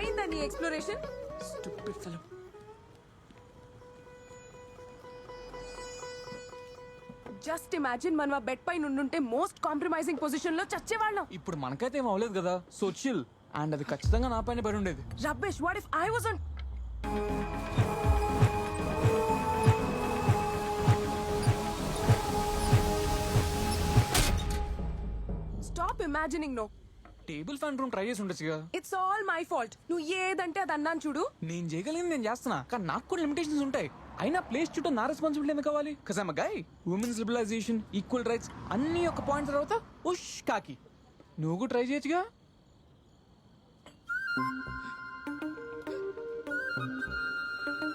అయిందా నీ exploration? Stupid fellow. Just imagine మనం ఆ బెడ్ పైన ఉండుంటే మోస్ట్ కాంప్రమైజింగ్ పొజిషన్ లో చచ్చేవాళ్ళం. ఇప్పుడు మనకైతే ఏం అవ్వలేదు కదా, సో చిల్. అండ్ అది ఖచ్చితంగా నా పైన పడి ఉండేది. Rubbish, what if I was on? Stop imagining. నో, టేబుల్ ఫ్యాన్ రూమ్ ట్రై చేసి ఉండొచ్చుగా. It's all my fault. నువ్వు ఏదంటే అది అన్నాను చూడు. నేను చేయగలిగింది నేను చేస్తున్నా, కానీ నాకు కూడా లిమిటేషన్స్ ఉంటాయి. అయినా ప్లేస్ చుట్టూ నా రెస్పాన్సిబిలిటీ ఎందుకు కావాలి? కజ్ I'm a guy. Women's liberalisation, equal rights అన్ని ఒక పాయింట్ తర్వాత ఉష్ కాకి. నువ్వు కూడా ట్రై చేయొచ్చుగా.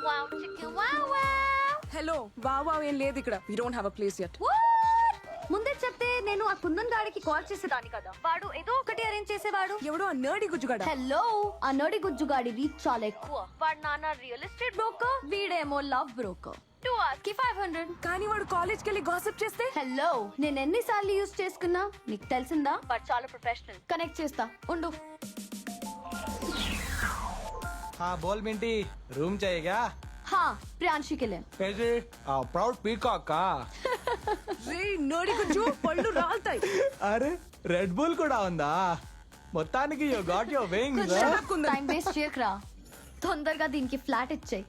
Wow, chicken, wow, wow. Hello, wow ఏం లేదు ఇక్కడ. We don't have a place yet. What? ముందే చెప్తే నేను ఆ కుందన్ గాడికి కాల్ చేసేదాన్ని కదా. వాడు ఏదో ఒకటి అరేంజ్ చేసేవాడు. ఎవడో ఆ నర్డి గుజ్జుగాడ. హలో, ఆ నడి గుజ్జుగాడి రీచ్ చాలా ఎక్కువ. వాడు నాన్న రియల్ ఎస్టేట్ బ్రోకర్, వీడేమో లవ్ బ్రోకర్. 2 hours కి 500. కానీ వాడు కాలేజ్కి వెళ్ళి గాసిప్ చేస్తే? హలో, నేను ఎన్నిసార్లు యూజ్ చేసుకున్నా నీకు తెలిసిందా? వాడు చాలా ప్రొఫెషనల్. కనెక్ట్ చేస్తా ఉండు. हाँ बोल मिंटी, रूम चाहिएगा? హా, ప్రియాంశి के लिए. कैसे? प्राउड पीकॉक का? రే నర్డి గుజ్జు, పళ్ళు రాలుతాయి. అరే రెడ్ బుల్ కూడా ఉందా? మొత్తానికి you got your wings. Time waste చేయకరా. తొందరగా దీనికి ఫ్లాట్ ఇచ్చేయి,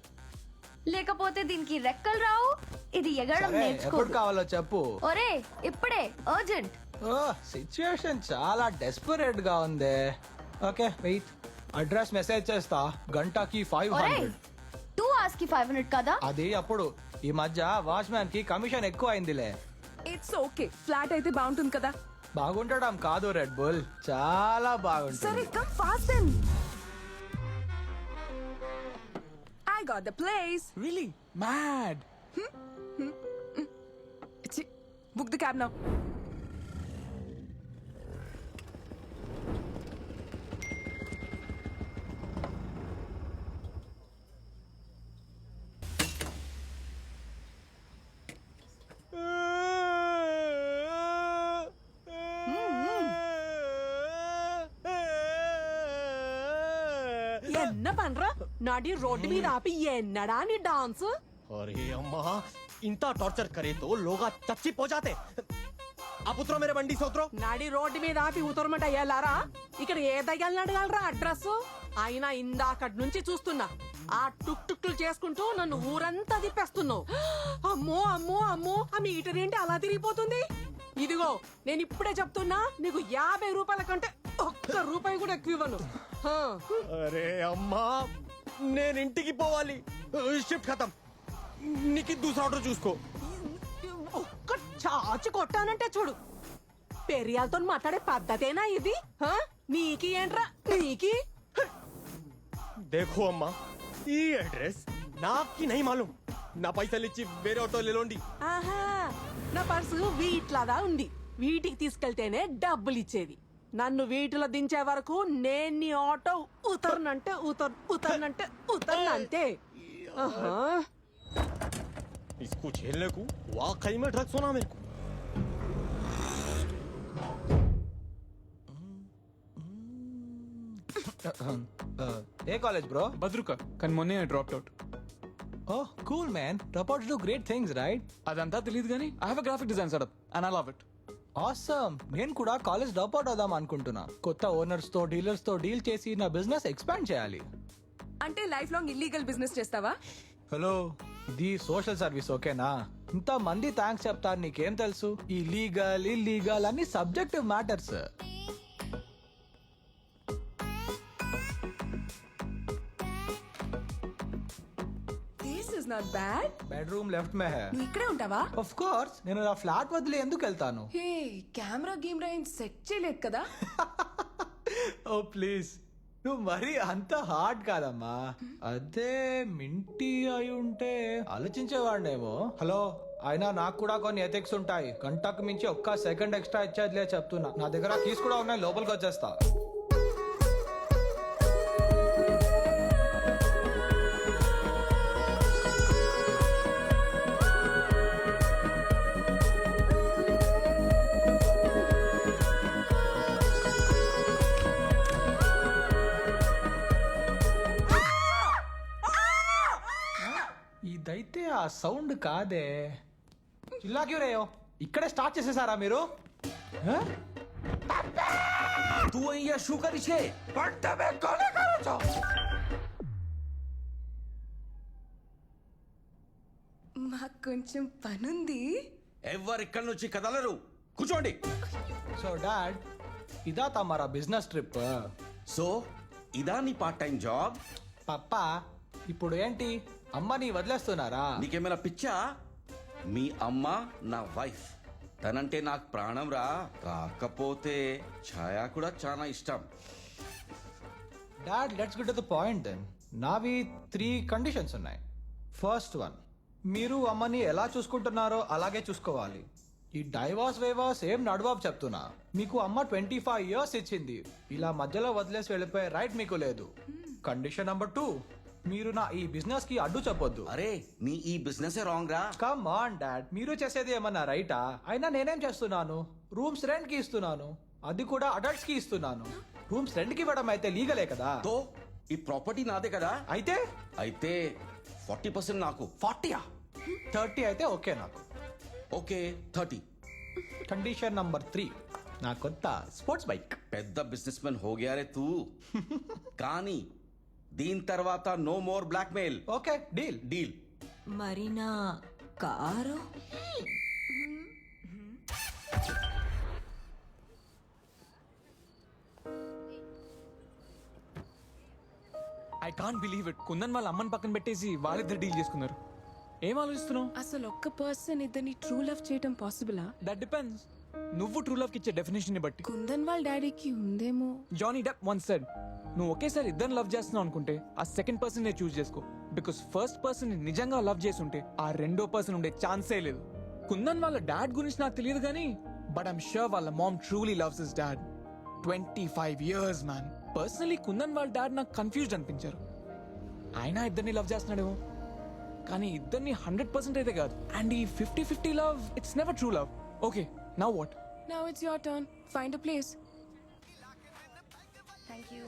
లేకపోతే దీనికి రెక్కలు రావు. ఇది ఎగరడం ఎప్పుడు నేర్చుకో. కావాలో చెప్పు. ఒరే ఇప్పుడే అర్జెంట్. ఓ సిచ్యుయేషన్ చాలా డెస్పరేట్ గా ఉంది. ఓకే వెయిట్, అడ్రస్ మెసేజ్ చేస్తా. గంటకి ఒరే 500. 2 hours కి 500 కదా. అది అప్పుడు. ఈ మధ్య వాచ్మ్యాన్ కి కమిషన్ ఎక్కువ అయిందిలే. ఇట్స్ ఓకే, ఫ్లాట్ అయితే బాగుంటుంది కదా. బాగుండడం కాదు రెడ్ బుల్, చాలా సరే బాగుంటుంది. Come fast then. I got the place. Really mad. Book the cab now. ఎన్న పనరా నాడి రోడ్డు మీద ఆపి ఎన్నడా నీ డాన్స్? अरे अम्मा, इंता टॉर्चर करे तो लोग चच्ची पहुंचाते. आप उतरो मेरे बंडी से उतरो. నాడి రోడ్డు మీద ఆపి ఉతరమట అయ్యాలారా? ఇక్కడ ఏ దయ్యాలను అడగలరా అడ్రస్? అయినా ఇందాకటి నుంచి చూస్తున్నా ఆ టుక్ టుక్లు చేసుకుంటూ నన్ను ఊరంతా తిప్పేస్తున్నావు. అమ్మో అమ్మో అమ్మో, ఆ మీటర్ ఏంటి అలా తిరిగిపోతుంది? ఇదిగో నేను ఇప్పుడే చెప్తున్నా, నీకు 50 రూపాయల కంటే ఒక్క రూపాయి కూడా ఎక్కువ ఇవ్వను. హా. अरे अम्मा, నేను ఇంటికి పోవాలి. షిఫ్ట్ ఖతం. నీకు దూసరా ఆర్డర్ చూసుకో. ఒక్క చాచి కొట్టానంటే చూడు. పెరియాలతో మాట్లాడే పద్ధతేనా ఇది? హా? నీకి ఏంట్రా నీకి? देखो అమ్మా, ఈ అడ్రస్ నాకి నహీ మాలూమ్. నా పైసలు ఇచ్చి వేరే ఆటో లేలోండి. ఆహా, నా పర్సు వీట్లాదా ఉంది. వీటికి తీసుకెళ్తేనే డబ్బులు ఇచ్చేది. నన్ను వీటిలో దించే వరకు నేను నీ ఆటో ఉతరనంటే ఉతరనంటే ఉతరనంతే. ఆహా. इसको झेलने को वाकई में ड्रग्स होना मेरे को. ఏ కాలేజ్ బ్రో? భద్రుక, కానీ మొన్నే drop out. Oh cool man, drop outs do great things right? అదంతా తెలియదు కానీ I have a graphic design setup and I love it. Awesome. నేను కూడా కాలేజ్ డ్రాప్ అవుట్ అవుదాం అనుకుంటున్నా. కొత్త ఓనర్స్ తో డీలర్స్ తో డీల్ చేసి నా బిజినెస్ ఎక్స్పాండ్ చేయాలి. అంటే లైఫ్ లాంగ్ ఇల్లీగల్ బిజినెస్ చేస్తావా? హలో, ఇది సోషల్ సర్వీస్ ఓకేనా? ఇంత మంది థ్యాంక్స్ చెప్తారు, నీకేం తెలుసు? ఈ లీగల్ ఇల్లీగల్ అన్ని subjective matters. This is not bad. Bedroom left May high. నువ్వు ఇక్కడే ఉంటావా? ఆఫ్ కోర్స్, నేను నా ఫ్లాట్ వదిలి ఎందుకు వెళ్తాను? హే, కెమెరా గేమ్రా ఏం సెట్ చేయలేదు కదా? ఓ ప్లీజ్, నువ్వు మరీ అంత హార్డ్ కాదమ్మా. అదే మింటి అయి ఉంటే ఆలోచించేవాడినేమో. హలో, అయినా నాకు కూడా కొన్ని ఎథిక్స్ ఉంటాయి. గంటకు మించి ఒక్క సెకండ్ ఎక్స్ట్రా ఇచ్చేదిలే చెప్తున్నా. నా దగ్గర కీస్ కూడా ఉన్నాయి, లోపలికి వచ్చేస్తా. అయితే ఆ సౌండ్ కాదే. చిల్లాకి రేయో ఇక్కడే స్టార్ట్ చేసేసారా మీరు? హ? તું અહીંયા શું કરી છે? પણ તમે કોને કરો છો? మాకు కొంచెం పనుంది. ఎవరు ఇక్కడి నుంచి కదలరు. కూర్చోండి. సో డాడ్, ఇదా తమరా బిజినెస్ ట్రిప్? సో ఇదా నీ పార్ట్ టైం జాబ్? పప్పా ఇప్పుడు ఏంటి అమ్మని వదిలేస్తున్నారా? నీకేమైనా పిచ్చా? మీ అమ్మ నా వైఫ్, తనంటే నాకు ప్రాణం రా. కాకపోతే ఛాయా కూడా చాలా ఇష్టం. Dad, let's get to the point then. నావి 3 కండిషన్స్ ఉన్నాయి. ఫస్ట్ వన్, మీరు అమ్మని ఎలా చూసుకుంటున్నారో అలాగే చూసుకోవాలి. ఈ డైవర్స్ వేవర్స్ ఏం నడవాబు చెప్తున్నా. మీకు అమ్మ 25 years ఇచ్చింది, ఇలా మధ్యలో వదిలేసి వెళ్ళిపోయే రైట్ మీకు లేదు. కండిషన్ నెంబర్ 2, మీరు నా ఈ బిజినెస్ కి అడ్డు చెప్పొద్దు. అరే నీ ఈ బిజినెస్ రాంగ్ రా. కమ్ ఆన్ డాడ్, మీరు చేసేది ఏమన్నా రైటా? అయినా నేనేం చేస్తున్నాను? రూమ్స్ రెంట్ కి ఇస్తున్నాను, అది కూడా అడల్ట్స్ కి ఇస్తున్నాను. రూమ్స్ రెంట్ కి ఇవ్వడం అయితే లీగలే కదా? తో ఈ ప్రాపర్టీ నాదే కదా? అయితే అయితే 40% నాకు. 40 30 అయితే ఓకే నాకు. ఓకే 30. కండిషన్ నంబర్ 3, నా కొత్త స్పోర్ట్స్ బైక్. పెద్ద బిజినెస్ మెన్ హోగియారే తూ. కానీ దీని తర్వాత no more blackmail. Okay deal. Deal. మరి నా car? I can't believe it. Kundan వాళ్ళ అమ్మని పక్కన పెట్టేసి వాళ్ళిద్దరు డీల్ చేసుకున్నారు. ఏం ఆలోచిస్తున్నావు? అసలు ఒక్క పర్సన్ ఇద్దరిని ట్రూ లవ్ చేయటం పాసిబులా? That depends. నువ్వు ట్రూ లవ్ కి ఇచ్చే డెఫినేషన్ ని బట్టి. కుందన్ వాళ్ళ డాడీకి ఉందేమో. జానీ డెప్ వన్స్ సెడ్, నువ్వు ఒకేసారి ఇద్దరిని లవ్ చేస్తున్నావు అనుకుంటే ఆ సెకండ్ పర్సన్ నే చూస్ చేసుకో. బికాస్ ఫస్ట్ పర్సన్ ని నిజంగా లవ్ చేసి ఉంటే ఆ రెండో పర్సన్ ఉండే ఛాన్సే లేదు. కుందన్ వాళ్ళ డాడ్ గురించి నాకు తెలియదు కానీ బట్ ఐమ్ షూర్ వాళ్ళ mom truly loves his dad. 25 years man. Personally Kundan వాళ్ళ డాడ్ నాకు కన్ఫ్యూజ్డ్ అనిపించారు. ఆయన ఇద్దరిని లవ్ చేస్తున్నాడేమో, కానీ ఇద్దరిని 100% అయితే కాదు. అండ్ ఈ 50-50 love, it's never true love. Okay, now what? Now it's your turn. Find a place. Thank you.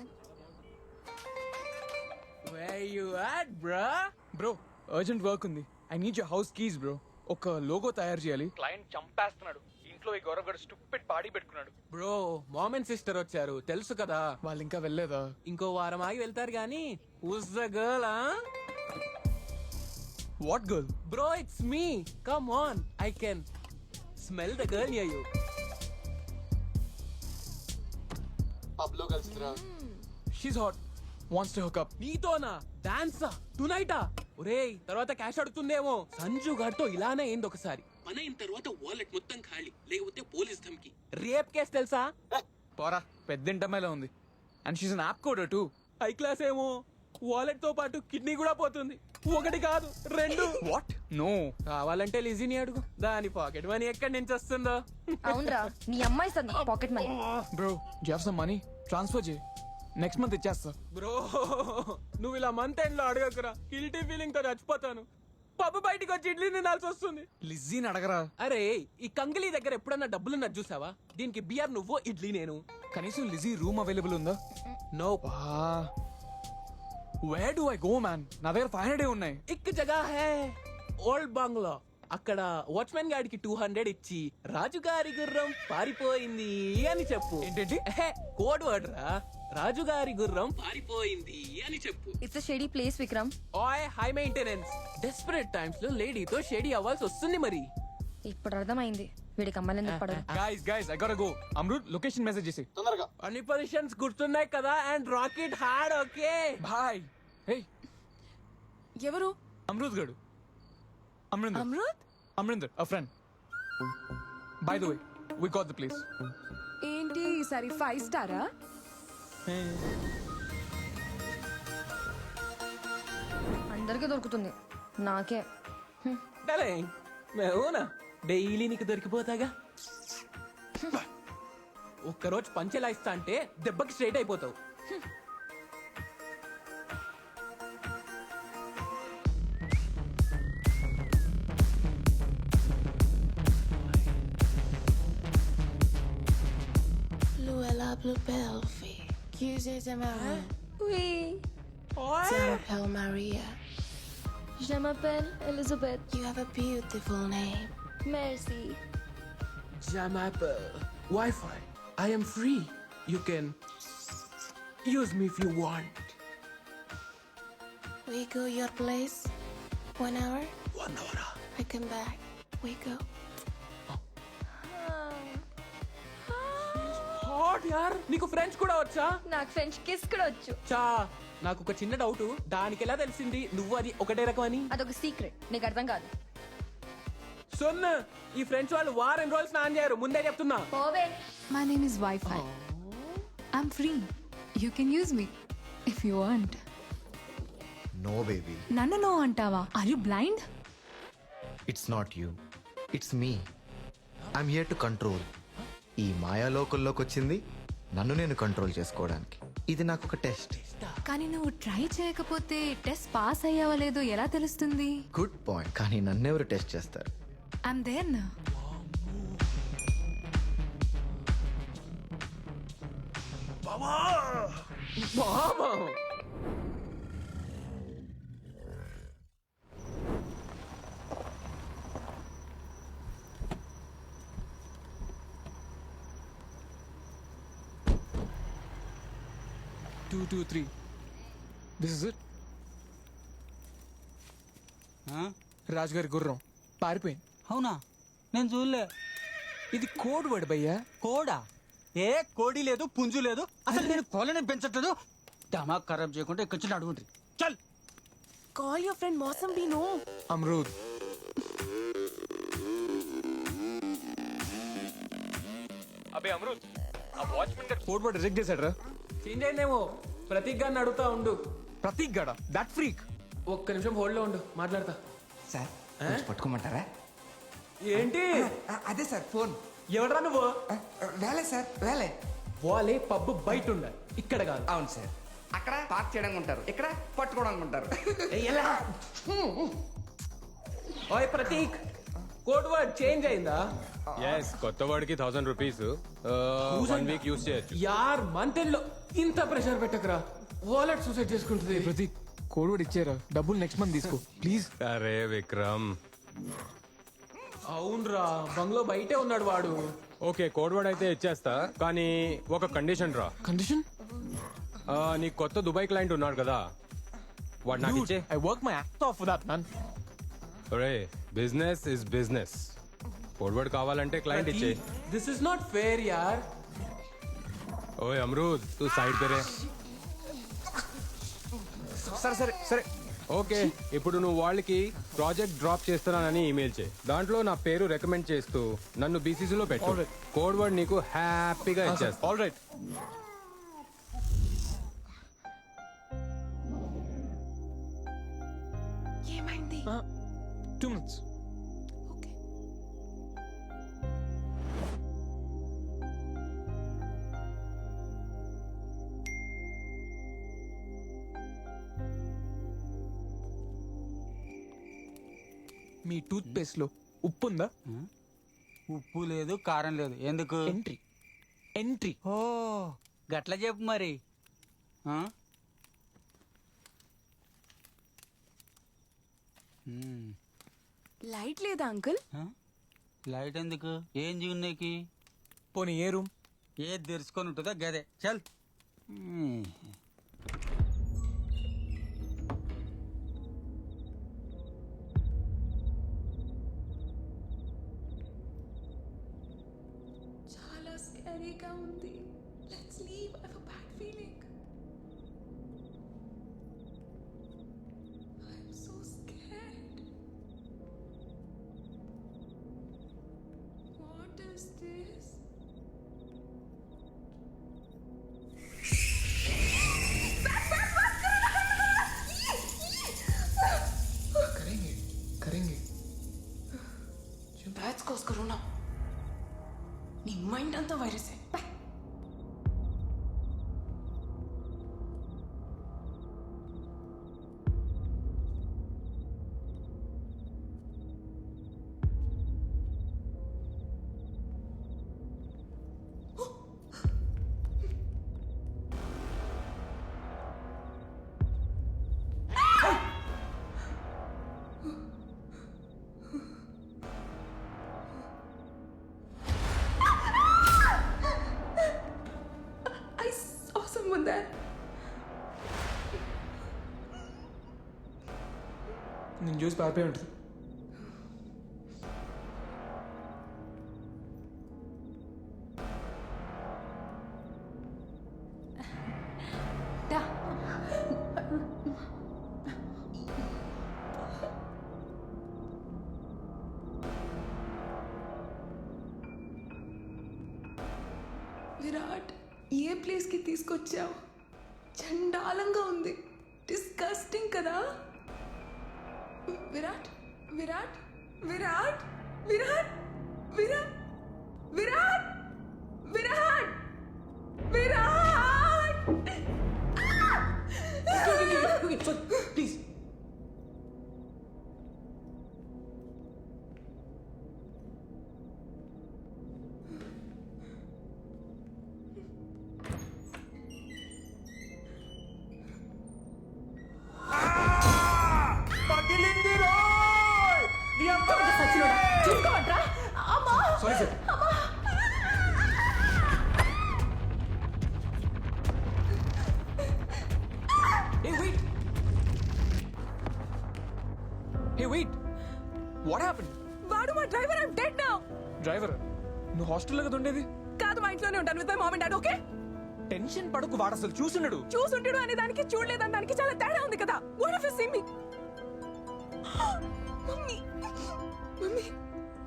Where you at, bro? Urgent work ఉంది. I need your house keys bro. ఒక logo తయారు చేయాలి. Client చంపేస్తున్నాడు. ఇంట్లో ఈ గౌరవ్ గడు stupid party పెట్టుకున్నాడు. Bro, mom and sister వచ్చారు తెలుసు కదా. వాళ్ళు ఇంకా వెళ్ళలేదా? ఇంకో వారం ఆగి వెళ్తారు గానీ. Who's the girl? What girl? Bro, it's me. Come on, I can smell the girl near you. పబ్లో కలిసిరా. She's hot, wants to hook up. నీతోనా? డాన్సా? టునైటా? ఒరేయ్, తర్వాత క్యాష్ అడుగుతుందేమో. సంజు గారితో ఇలానే అయింది ఒకసారి. పని అయిన తర్వాత వాలెట్ మొత్తం ఖాళీ, లేకపోతే పోలీస్ ధమ్కి. రేప్ కేసు తెలుసా? పోరా, పెద్ద ఇంటర్మేలో ఉంది. And she's an app కోడర్ to. High class ఏమో. వాలెట్ తో పాటు కిడ్నీ కూడా పోతుంది. ఒకటి కాదు, 2. వాట్? నో. కావాలంటే లిజీని అడుగు, దాని పాకెట్ మనీ ఎక్కడి నుంచి వస్తుందో. అవునరా, నీ అమ్మాయి సంది pocket money. Bro, you have some money? Transfer చేయి, నెక్స్ట్ మంత్ ఇచ్చేస్తా. బ్రో, నువ్వు ఇలా మంత్ ఎండ్ లో అడగకురా. గిల్టీ ఫీలింగ్ తో చచ్చిపోతాను. పప్పు బయటికి వచ్చి ఇడ్లీ తినాల్సి వస్తుంది. లిజ్జీని అడగరా. అరే, ఈ కంగిలి దగ్గర ఎప్పుడన్నా డబ్బులున్నా చూసావా? దీనికి బియర్ నువ్వు, ఇడ్లీ నేను. కనీసం లిజీ రూమ్ అవైలబుల్ ఉందా? No. Where do I go man? నా దగ్గర 500 ఉన్నాయి. ఇక్ జగా హే, ఓల్డ్ బంగ్లా. అక్కడ వాచ్మెన్ గాడికి 200 ఇచ్చి రాజుగారి గుర్రం పారిపోయింది అని చెప్పు. ఏంటంటే? కోడ్ వర్డ్ రా. రాజుగారి గుర్రం పారిపోయింది అని చెప్పు. It's shady place Vikram. ఓయ్, హై మెయింటెనెన్స్. డెస్పరేట్ టైమ్స్ లో లేడీతో షేడీ అవ్వాల్సి వస్తుంది మరి. ఇప్పుడు అర్థమైంది వీడికి అమ్మాయిలు ఎందుకు పడదు. Guys I got go. Amrit, location message చేసి తొందరగా. అన్ని పొజిషన్స్ గుర్తున్నాయి కదా? And rocket hard. Okay bye. Hey, ఎవరు? అమృత్ గడు. అమృందర్. Amrit? అమృందర్, a friend. By the way, we got the place. ఏంటి ఈసారి 5 స్టారా? అందరికీ దొరుకుతుంది, నాకే. మేవునా డైలీ నీకు దొరికిపోతాగా. ఒక్కరోజు పంచెలా ఇస్తా అంటే దెబ్బకి స్ట్రైట్ అయిపోతావు. Luella Bluebelfi, Cuses Amara, we. Del Maria, Je m'appelle Elizabeth. You have a beautiful name. Merci. Jamapple. Wi-Fi. I am free. You can use me if you want. We go your place. 1 hour. 1 hour. I come back. We go. Hot యార్ నీకు French కూడా వచ్చా నాకు French kiss కూడా వచ్చు. చా నాకు ఒక చిన్న డౌట్ దానికి ఎలా తెలిసింది నువ్వు అది ఒకటే రకం అని అదొక సీక్రెట్, నీకు అర్థం కాదు. సొన్న ఈ ఫ్రెంచ్ వాళ్ళు వారం రోజులు స్నానం చేయరు ముందే చెప్తున్నా పోవే. My name is Wi-Fi. I'm free. You can use me if you want. No, baby. నన్ను నో అంటావా? Are you blind? It's not you. It's me. I'm here to control. ఈ మాయాలోకంలోకి వచ్చింది నన్ను నేను కంట్రోల్ చేసుకోవడానికి. ఇది నాకు ఒక టెస్ట్. కానీ నువ్వు ట్రై చేయకపోతే టెస్ట్ పాస్ అయ్యావో లేదో ఎలా తెలుస్తుంది? Good point. కానీ నన్నెవరు టెస్ట్ చేస్తారు? I'm there now. Baba Two, two, three. This is it. రాజుగారి గుర్రం పారిపోయింది. అవునా, నేను చూడలే. ఇది కోడ్ వర్డ్ భయ్యా. కోడా? ఏ కోడి లేదు, పుంజు లేదు. అసలు నేను కోళ్ళని పెంచట్లేదు. దమాక్ ఖరాబ్ చేయకుండా ఇక్కడ వచ్చి అడుగుండ్రి. చల్. Call your friend Mosam Bino. అమరూద్. అబే అమరూద్, ఆ వాచ్మెన్ గారు కోడ్ వర్డ్ రిజెక్ట్ చేశాడు రా. చేంజ్ అయిందేమో ప్రతీక్ గారిని అడుగుతా ఉండు ప్రతీక్ గడ దట్ ఫ్రీక్. ఒక్క నిమిషం హోల్డ్ లో ఉండు మాట్లాడతా సార్ పట్టుకోమంటారా? ఏంటి అదే సార్ ఫోన్. ఎవడరా నువ్వు వేలే సార్, వేలే. వాలే పబ్బు బయట ఉండాలి ఇక్కడ కాదు అవును సార్. అక్కడ పార్క్ చేయడానికి ఉంటారు, ఇక్కడ పట్టుకోవడానికి ఉంటారు. ఓయ్ ప్రతీక్ కోడ్ వర్డ్ చేంజ్ అయిందా కొత్త వాడికి 1000 రూపీస్ 1 వీక్ యూస్ చేయొచ్చు. యార్ మంతెల్లో ఇంత ప్రెషర్ పెట్టకరా వాలెట్ సూసైడ్ చేసుకుంటుంది ప్రతీక్ కోడ్ వర్డ్ ఇచ్చారా, డబ్బులు నెక్స్ట్ మంత్ తీసుకో ప్లీజ్. అరే విక్రమ్, అవునరా బంగ్లో బయటే ఉన్నాడు వాడు. ఓకే కోడ్ వర్డ్ అయితే ఇచ్చేస్తా, కానీ ఒక కండిషన్ రా. కండిషన్? నీ కొత్త దుబాయ్ క్లయింట్ ఉన్నాడు కదా, వాడు నాకు ఇచ్చే. I work my act off that man. అరే business is business. Code word కావాలంటే క్లయింట్ ఇచ్చే. దిస్ ఇస్ నాట్ ఫేర్ యార్. ఓయ్ అమరూద్ తూ సైడ్ पे रे. సరే సరే సరే ఓకే ఇప్పుడు నువ్వు వాళ్ళకి ప్రాజెక్ట్ డ్రాప్ చేస్తున్నానని ఈమెయిల్ చేయి. దాంట్లో నా పేరు రికమెండ్ చేస్తూ నన్ను బీసీసీలో పెట్టు. Alright. కోడ్ వర్డ్ నీకు హ్యాపీగా ఇచ్చేస్తా. All right. ఏమైంది? 2 minutes. ఓకే. మీ టూత్ పేస్ట్ లో ఉప్పు ఉందా? ఉప్పు లేదు, కారం లేదు. ఎందుకు? Entry entry. ఓ గట్ల చెప్పు మరి. ఆ? లైట్ లేదా అంకుల్? ఆ? లైట్ ఎందుకు? ఏం జీవున్నాకి? పోనీ ఏ రూమ్? ఏది తెరుచుకొని ఉంటుందో గదే. చల్. చాలా స్కేరీగా ఉంది. Let's leave. I have a bad feeling. I am so scared. What is this? करेंगे करेंगे बैच कोस करो ना. నీ మైండ్ అంతా వైరసే. నేను చూసి పారిపోయి ఉంటుంది. విరాట్, ఏ ప్లేస్కి తీసుకొచ్చావు? చండాలంగా ఉంది, డిస్గస్టింగ్ కదా. Virat Virat Virat Virat Virat Virat Virat Virat please. Sorry sir. Hey, wait. Hey, wait. What happened? వాడు మా driver. I'm dead now. Driver, నువ్వు హాస్టల్లో కదా ఉండేది? కాదు, మా ఇంట్లోనే ఉంటాను with my mom and dad. Okay, tension పడకు, వాడు అసలు చూసున్నాడు. చూసుంటాడు అనే దానికి చూడలేదని దానికి చాలా తేడా ఉంది కదా. What if you see me? Mummy mummy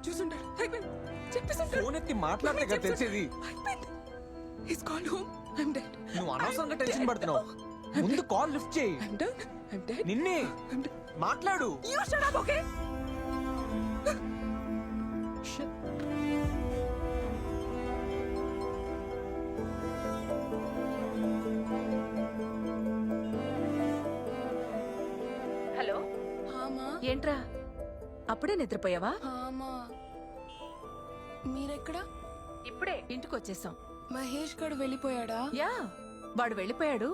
చూసుంటాడు. అయిపోయింది, చెప్పేసుంటాడు. ఫోన్ ఎత్తి మాట్లాడితే కదా తెలిసేది. అయిపోయింది. He's called home. I'm dead. నువ్వు అనవసరంగా టెన్షన్ పడుతున్నావు. ముందు కాల్ లిఫ్ట్ చేయి. I'm dead. I'm dead. నిన్నే మాట్లాడు. You shut up. Okay, hello, హామా ఏంట్రా అప్పుడే నిద్రపోయావా? హామా మీరెక్కడ? ఇప్పుడే ఇంటికి వచ్చేసాం. మహేష్ గడు వెళ్ళిపోయాడా? యా, వాడు వెళ్ళిపోయాడు.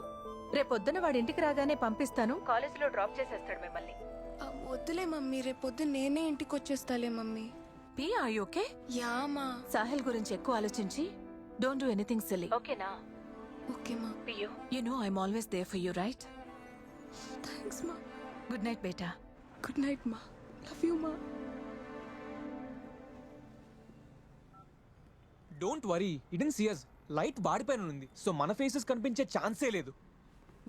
రేపొద్దున వాడి ఇంటికి రాగానే పంపిస్తాను. కాలేజీలో డ్రాప్ చేసేస్తాడు మిమ్మల్ని. వద్దులే మమ్మీ, రేపొద్దు నేనే ఇంటికి వచ్చేస్తాలే మమ్మీ. పి ఆర్ యు ఓకే? యామా. సాహిల్ గురించి ఎక్కువ ఆలోచించి డోంట్ డూ ఎనీథింగ్ సిల్లీ. ఓకేనా? ఓకే మా. Piu, you know I'm always there for you, right? Thanks మా. గుడ్ నైట్ బేటా. గుడ్ నైట్ మా. లవ్ యూ మా. Don't worry, didn't see us. Light వాడిపోయిన ఉంది, సో మన ఫేసెస్ కనిపించే ఛాన్సే లేదు.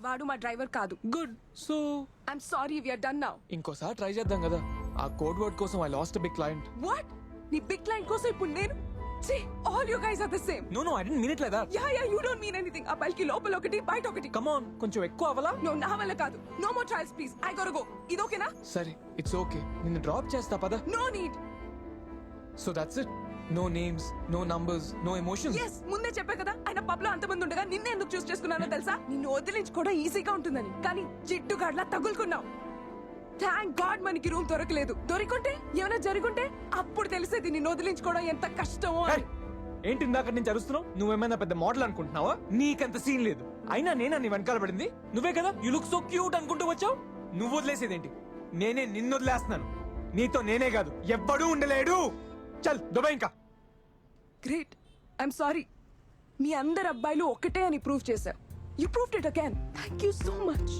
వాడు మా డ్రైవర్ కాదు. Good. So I'm sorry, we are done now. ఇంకోసారి ట్రై చేద్దాం కదా. ఆ కోడ్ వర్డ్ కోసం I lost big client. What? నీ బిగ్ క్లయింట్ కోసం ఇప్పుడు నేను? See, all you guys are the same. No, I didn't mean it like that. Yeah, you don't mean anything. ఆ పైకి లోపల ఒకటి, బయట ఒకటి. Come on, కొంచెం ఎక్కువ అవ్వాలా? No, నా వల్ల కాదు. No more trials, please. I gotta go. ఇది ఓకేనా? సరే, ఇట్స్ ఓకే. నిన్ను డ్రాప్ చేస్తా పద. No need. So that's it. No names, no numbers, no emotions. Yes, ముందే చెప్పా కదా. ఆయన పబ్ లో అంతమంది ఉండగా నిన్నే ఎందుకు చూస్ చేసుకున్నానో తెలుసా? నిన్ను వదిలించుకోవడం ఈజీగా ఉంటుందని. కానీ జిడ్డుగాడ్లా తగులుకున్నావు. థ్యాంక్ గాడ్ మనకి రూమ్ దొరకలేదు. దొరికుంటే ఏమైనా జరుగుంటే అప్పుడు తెలిసేది నిన్ను వదిలించుకోవడం ఎంత కష్టమో అని. ఏంటి ఇందాక నుంచి అరుస్తున్నావు? నువ్వేమైనా పెద్ద మోడల్ అనుకుంటున్నావా? నీకంత సీన్ లేదు. అయినా నేనా నీ వెనకాల పడింది? నువ్వే కదా యు లుక్ సో క్యూట్ అనుకుంటూ వచ్చావు. నువ్వు వదిలేసేదేంటి? నేనే నిన్ను వదిలేస్తున్నాను. నీతో నేనే కాదు ఎవ్వడూ ఉండలేడు. చల్ దుబాయ్ ఇంకా. Great, I'm sorry. మీ అందరు అబ్బాయిలు ఒక్కటే అని ప్రూవ్ చేశావు. You proved it again. Thank you so much.